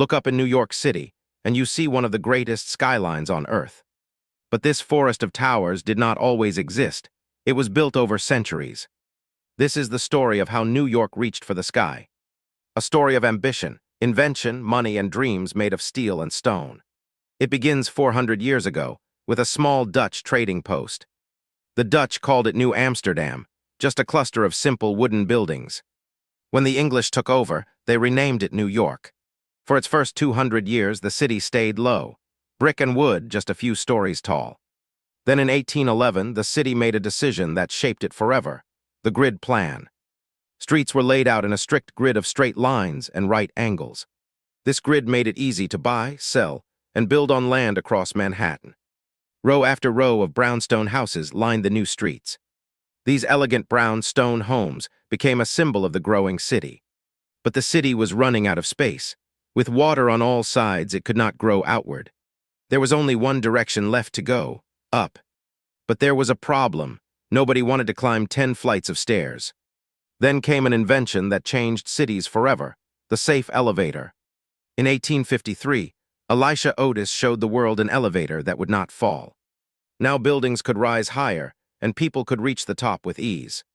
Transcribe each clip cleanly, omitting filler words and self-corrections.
Look up in New York City, and you see one of the greatest skylines on Earth. But this forest of towers did not always exist. It was built over centuries. This is the story of how New York reached for the sky. A story of ambition, invention, money, and dreams made of steel and stone. It begins 400 years ago, with a small Dutch trading post. The Dutch called it New Amsterdam, just a cluster of simple wooden buildings. When the English took over, they renamed it New York. For its first 200 years, the city stayed low, brick and wood just a few stories tall. Then in 1811, the city made a decision that shaped it forever: the grid plan. Streets were laid out in a strict grid of straight lines and right angles. This grid made it easy to buy, sell, and build on land across Manhattan. Row after row of brownstone houses lined the new streets. These elegant brown stone homes became a symbol of the growing city. But the city was running out of space. With water on all sides, it could not grow outward. There was only one direction left to go: up. But there was a problem. Nobody wanted to climb 10 flights of stairs. Then came an invention that changed cities forever: the safe elevator. In 1853, Elisha Otis showed the world an elevator that would not fall. Now buildings could rise higher, and people could reach the top with ease.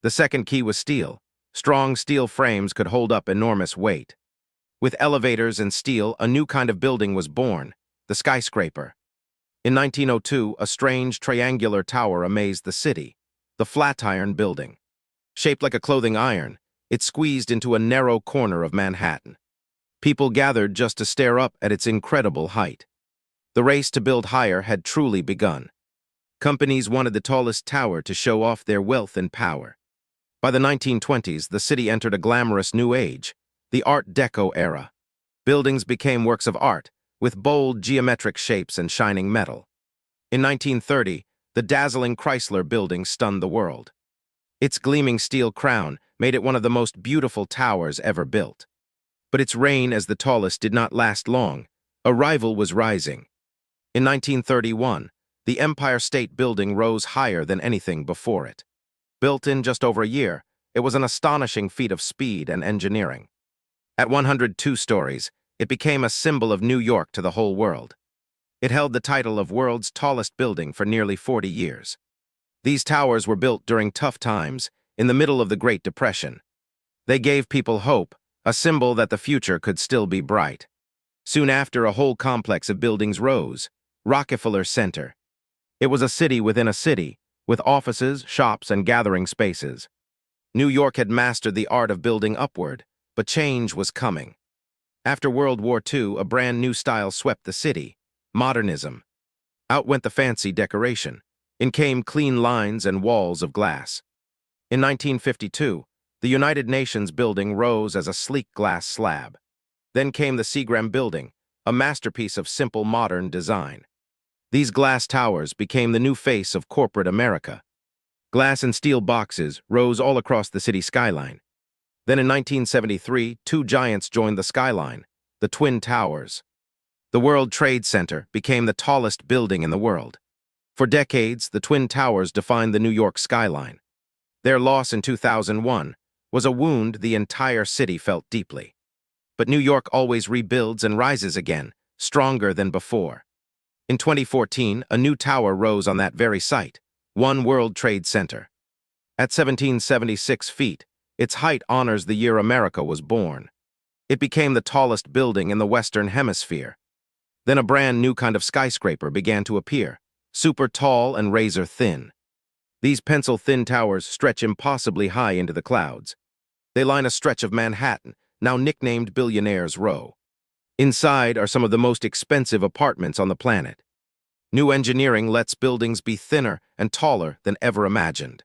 The second key was steel. Strong steel frames could hold up enormous weight. With elevators and steel, a new kind of building was born: the skyscraper. In 1902, a strange triangular tower amazed the city: the Flatiron Building. Shaped like a clothing iron, it squeezed into a narrow corner of Manhattan. People gathered just to stare up at its incredible height. The race to build higher had truly begun. Companies wanted the tallest tower to show off their wealth and power. By the 1920s, the city entered a glamorous new age: the Art Deco era. Buildings became works of art, with bold geometric shapes and shining metal. In 1930, the dazzling Chrysler Building stunned the world. Its gleaming steel crown made it one of the most beautiful towers ever built. But its reign as the tallest did not last long. A rival was rising. In 1931, the Empire State Building rose higher than anything before it. Built in just over a year, it was an astonishing feat of speed and engineering. At 102 stories, it became a symbol of New York to the whole world. It held the title of world's tallest building for nearly 40 years. These towers were built during tough times, in the middle of the Great Depression. They gave people hope, a symbol that the future could still be bright. Soon after, a whole complex of buildings rose: Rockefeller Center. It was a city within a city, with offices, shops, and gathering spaces. New York had mastered the art of building upward, but change was coming. After World War II, a brand new style swept the city: Modernism. Out went the fancy decoration. In came clean lines and walls of glass. In 1952, the United Nations building rose as a sleek glass slab. Then came the Skyscrapers Building, a masterpiece of simple modern design. These glass towers became the new face of corporate America. Glass and steel boxes rose all across the city skyline. Then in 1973, two giants joined the skyline: the Twin Towers. The World Trade Center became the tallest building in the world. For decades, the Twin Towers defined the New York skyline. Their loss in 2001 was a wound the entire city felt deeply. But New York always rebuilds and rises again, stronger than before. In 2014, a new tower rose on that very site: One World Trade Center. At 1776 feet, its height honors the year America was born. It became the tallest building in the Western Hemisphere. Then a brand new kind of skyscraper began to appear: super tall and razor thin. These pencil-thin towers stretch impossibly high into the clouds. They line a stretch of Manhattan, now nicknamed Billionaires Row. Inside are some of the most expensive apartments on the planet. New engineering lets buildings be thinner and taller than ever imagined.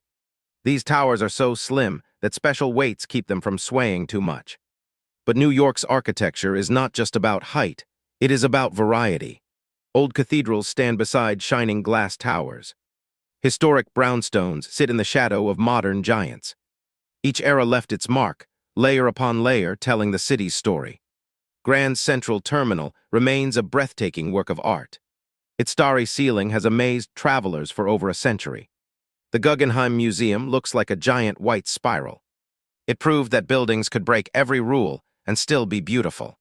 These towers are so slim that special weights keep them from swaying too much. But New York's architecture is not just about height, it is about variety. Old cathedrals stand beside shining glass towers. Historic brownstones sit in the shadow of modern giants. Each era left its mark, layer upon layer, telling the city's story. Grand Central Terminal remains a breathtaking work of art. Its starry ceiling has amazed travelers for over a century. The Guggenheim Museum looks like a giant white spiral. It proved that buildings could break every rule and still be beautiful.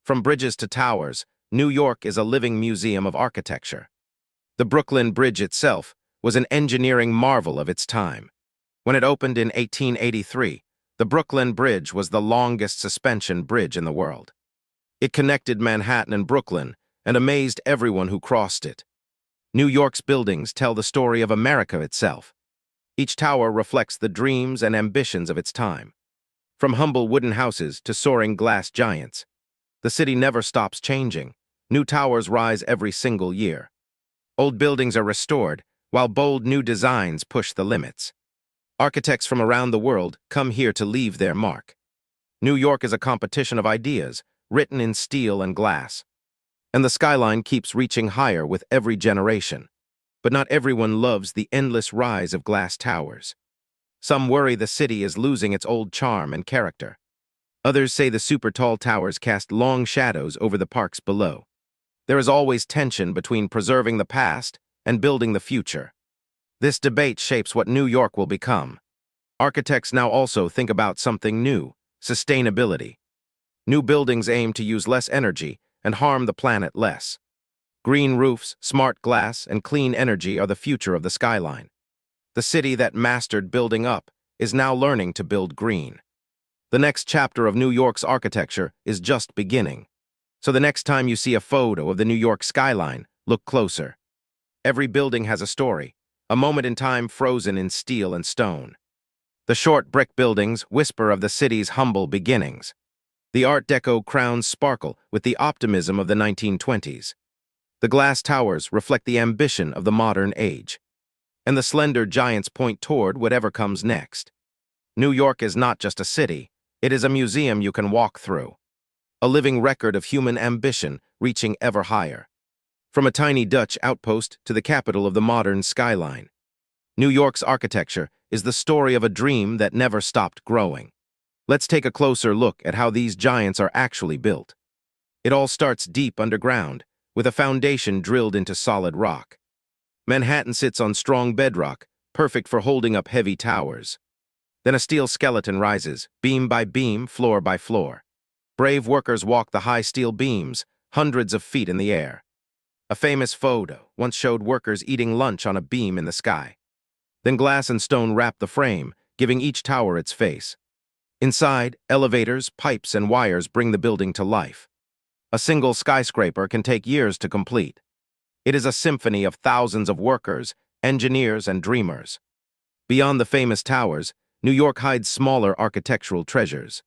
From bridges to towers, New York is a living museum of architecture. The Brooklyn Bridge itself was an engineering marvel of its time. When it opened in 1883, the Brooklyn Bridge was the longest suspension bridge in the world. It connected Manhattan and Brooklyn and amazed everyone who crossed it. New York's buildings tell the story of America itself. Each tower reflects the dreams and ambitions of its time. From humble wooden houses to soaring glass giants, the city never stops changing. New towers rise every single year. Old buildings are restored, while bold new designs push the limits. Architects from around the world come here to leave their mark. New York is a competition of ideas, written in steel and glass. And the skyline keeps reaching higher with every generation. But not everyone loves the endless rise of glass towers. Some worry the city is losing its old charm and character. Others say the super tall towers cast long shadows over the parks below. There is always tension between preserving the past and building the future. This debate shapes what New York will become. Architects now also think about something new: sustainability. New buildings aim to use less energy and harm the planet less. Green roofs, smart glass, and clean energy are the future of the skyline. The city that mastered building up is now learning to build green. The next chapter of New York's architecture is just beginning. So the next time you see a photo of the New York skyline, look closer. Every building has a story, a moment in time frozen in steel and stone. The short brick buildings whisper of the city's humble beginnings. The Art Deco crowns sparkle with the optimism of the 1920s. The glass towers reflect the ambition of the modern age. And the slender giants point toward whatever comes next. New York is not just a city, it is a museum you can walk through. A living record of human ambition reaching ever higher. From a tiny Dutch outpost to the capital of the modern skyline. New York's architecture is the story of a dream that never stopped growing. Let's take a closer look at how these giants are actually built. It all starts deep underground, with a foundation drilled into solid rock. Manhattan sits on strong bedrock, perfect for holding up heavy towers. Then a steel skeleton rises, beam by beam, floor by floor. Brave workers walk the high steel beams, hundreds of feet in the air. A famous photo once showed workers eating lunch on a beam in the sky. Then glass and stone wrap the frame, giving each tower its face. Inside, elevators, pipes, and wires bring the building to life. A single skyscraper can take years to complete. It is a symphony of thousands of workers, engineers, and dreamers. Beyond the famous towers, New York hides smaller architectural treasures.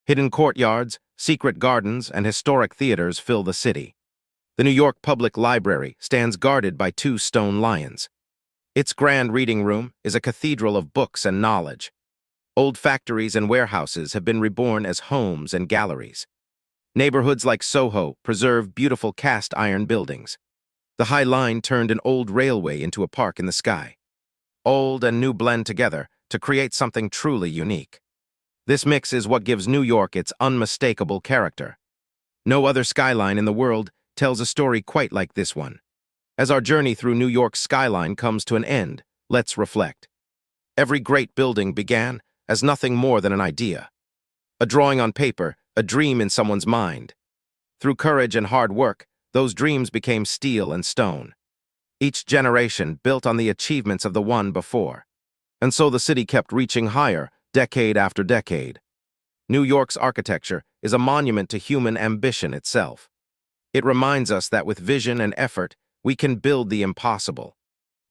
Hidden courtyards, secret gardens, and historic theaters fill the city. The New York Public Library stands guarded by two stone lions. Its grand reading room is a cathedral of books and knowledge. Old factories and warehouses have been reborn as homes and galleries. Neighborhoods like Soho preserve beautiful cast iron buildings. The High Line turned an old railway into a park in the sky. Old and new blend together to create something truly unique. This mix is what gives New York its unmistakable character. No other skyline in the world tells a story quite like this one. As our journey through New York's skyline comes to an end, let's reflect. Every great building began as nothing more than an idea. A drawing on paper, a dream in someone's mind. Through courage and hard work, those dreams became steel and stone. Each generation built on the achievements of the one before. And so the city kept reaching higher, decade after decade. New York's architecture is a monument to human ambition itself. It reminds us that with vision and effort, we can build the impossible.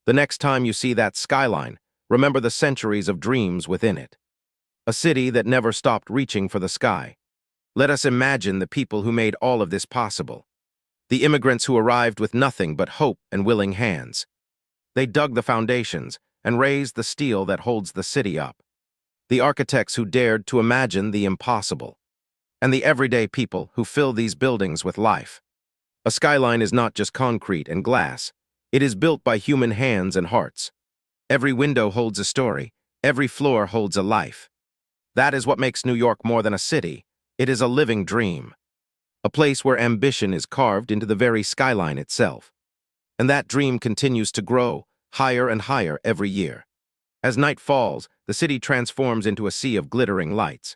The next time you see that skyline, remember the centuries of dreams within it. A city that never stopped reaching for the sky. Let us imagine the people who made all of this possible. The immigrants who arrived with nothing but hope and willing hands. They dug the foundations and raised the steel that holds the city up. The architects who dared to imagine the impossible. And the everyday people who fill these buildings with life. A skyline is not just concrete and glass. It is built by human hands and hearts. Every window holds a story. Every floor holds a life. That is what makes New York more than a city. It is a living dream. A place where ambition is carved into the very skyline itself. And that dream continues to grow, higher and higher every year. As night falls, the city transforms into a sea of glittering lights.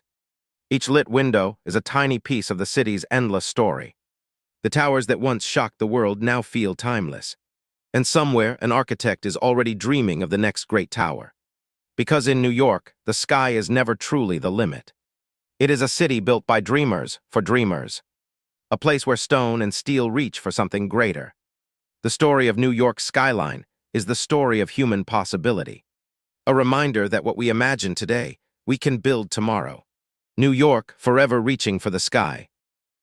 Each lit window is a tiny piece of the city's endless story. The towers that once shocked the world now feel timeless. And somewhere, an architect is already dreaming of the next great tower. Because in New York, the sky is never truly the limit. It is a city built by dreamers for dreamers. A place where stone and steel reach for something greater. The story of New York's skyline is the story of human possibility. A reminder that what we imagine today, we can build tomorrow. New York, forever reaching for the sky.